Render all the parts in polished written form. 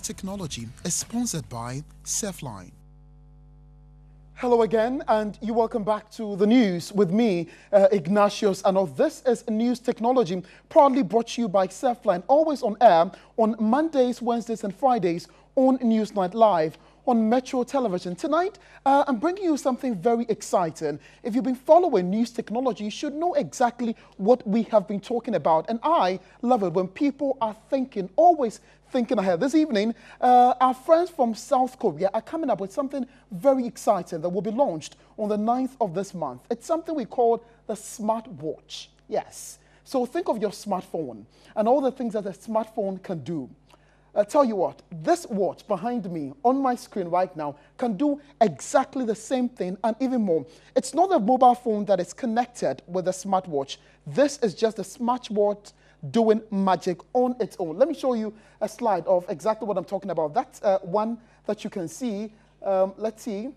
Technology is sponsored by Safeline. Hello again, and you welcome back to the news with me, Ignatius Ano. This is News Technology, proudly brought to you by Safeline, always on air on Mondays, Wednesdays, and Fridays on Newsnight Live on Metro Television. Tonight, I'm bringing you something very exciting. If you've been following news technology, you should know exactly what we have been talking about. And I love it when people are thinking, always thinking ahead. This evening, our friends from South Korea are coming up with something very exciting that will be launched on the 9th of this month. It's something we call the smartwatch. Yes. So think of your smartphone and all the things that a smartphone can do. I'll tell you what, this watch behind me on my screen right now can do exactly the same thing and even more. It's not a mobile phone that is connected with a smartwatch. This is just a smartwatch doing magic on its own. Let me show you a slide of exactly what I'm talking about. That's one that you can see. Let's see.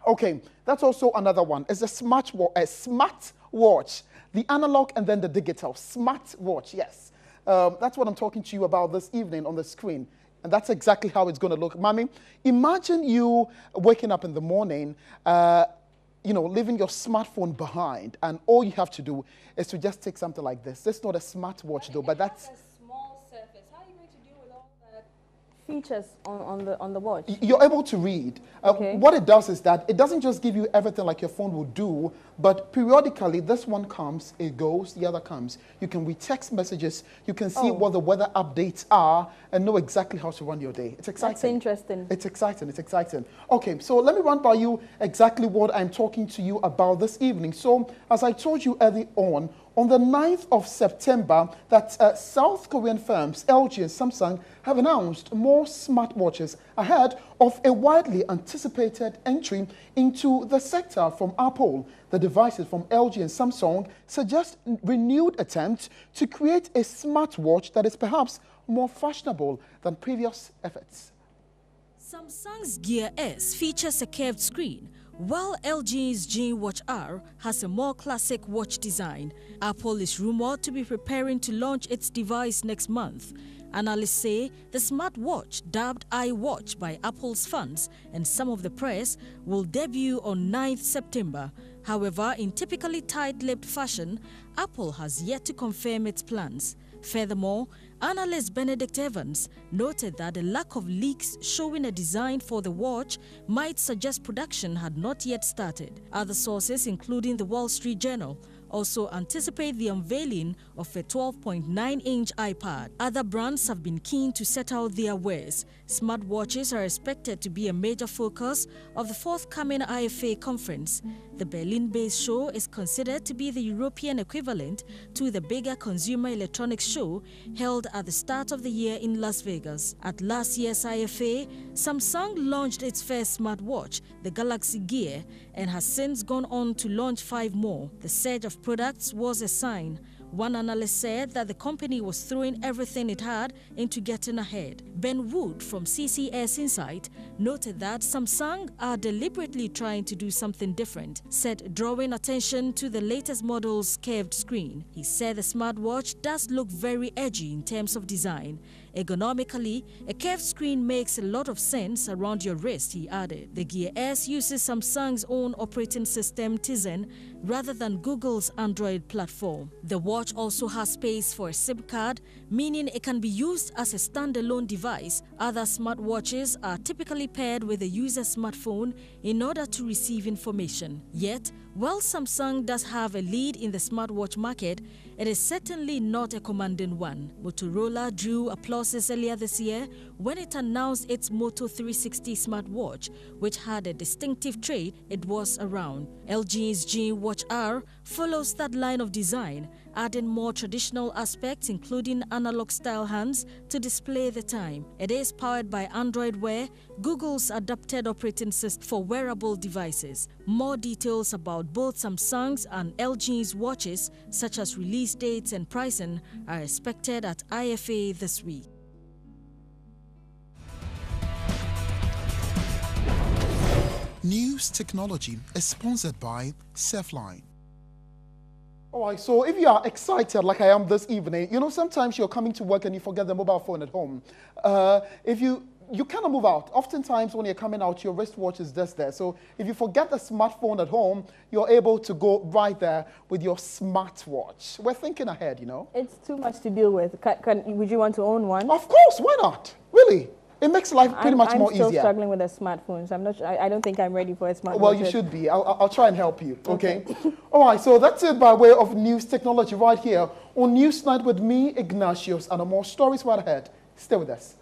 Okay, that's also another one. It's a smartwatch, the analog and then the digital. Smartwatch, yes. That's what I'm talking to you about this evening on the screen. And that's exactly how it's going to look. Mommy, imagine you waking up in the morning, leaving your smartphone behind, and all you have to do is to just take something like this. This is not a smartwatch, though, but that's... a small surface. How are you going to deal with all the features on the watch? You're able to read. Okay. What it does is that it doesn't just give you everything like your phone would do, but periodically this one comes, it goes, the other comes. You can read text messages, you can see what the weather updates are, and know exactly how to run your day. It's exciting. That's interesting. It's exciting, it's exciting. Okay, so let me run by you exactly what I'm talking to you about this evening. So, as I told you early on the 9th of September, that South Korean firms LG and Samsung have announced more smartwatches ahead of a widely anticipated entry into the sector from Apple. The devices from LG and Samsung suggest renewed attempts to create a smartwatch that is perhaps more fashionable than previous efforts. Samsung's Gear S features a curved screen, while LG's G Watch R has a more classic watch design. Apple is rumored to be preparing to launch its device next month. Analysts say the smartwatch, dubbed iWatch by Apple's fans and some of the press, will debut on 9th September. However, in typically tight-lipped fashion, Apple has yet to confirm its plans. Furthermore, analyst Benedict Evans noted that the lack of leaks showing a design for the watch might suggest production had not yet started. Other sources, including the Wall Street Journal, also anticipate the unveiling of a 12.9-inch iPad. Other brands have been keen to set out their wares. Smartwatches are expected to be a major focus of the forthcoming IFA conference. The Berlin-based show is considered to be the European equivalent to the bigger consumer electronics show held at the start of the year in Las Vegas. At last year's IFA, Samsung launched its first smartwatch, the Galaxy Gear, and has since gone on to launch 5 more. The surge of products was a sign. One analyst said that the company was throwing everything it had into getting ahead. Ben Wood from CCS Insight noted that Samsung are deliberately trying to do something different, said drawing attention to the latest model's curved screen. He said the smartwatch does look very edgy in terms of design. Ergonomically, a curved screen makes a lot of sense around your wrist, he added. The Gear S uses Samsung's own operating system, Tizen, rather than Google's Android platform. The watch also has space for a SIM card, meaning it can be used as a standalone device. Other smartwatches are typically paired with a user's smartphone in order to receive information. Yet, while Samsung does have a lead in the smartwatch market, it is certainly not a commanding one. Motorola drew applauses earlier this year when it announced its Moto 360 smartwatch, which had a distinctive trait it was around. LG's G Watch R follows that line of design, adding more traditional aspects including analog-style hands to display the time. It is powered by Android Wear, Google's adapted operating system for wearable devices. More details about both Samsung's and LG's watches, such as release dates and pricing, are expected at IFA this week. News Technology is sponsored by Safeline. All right, so if you are excited like I am this evening, you know, sometimes you're coming to work and you forget the mobile phone at home. If you cannot move out. Oftentimes when you're coming out, your wristwatch is just there. So if you forget the smartphone at home, you're able to go right there with your smartwatch. We're thinking ahead, you know. It's too much to deal with. Would you want to own one? Of course, why not? Really? It makes life pretty much more easier. I'm still struggling with the smartphones. I'm not. I don't think I'm ready for a smartphone. Well, you should be. I'll try and help you. Okay. All right. So that's it by way of news technology right here on Newsnight with me, Ignatius, and more stories right ahead. Stay with us.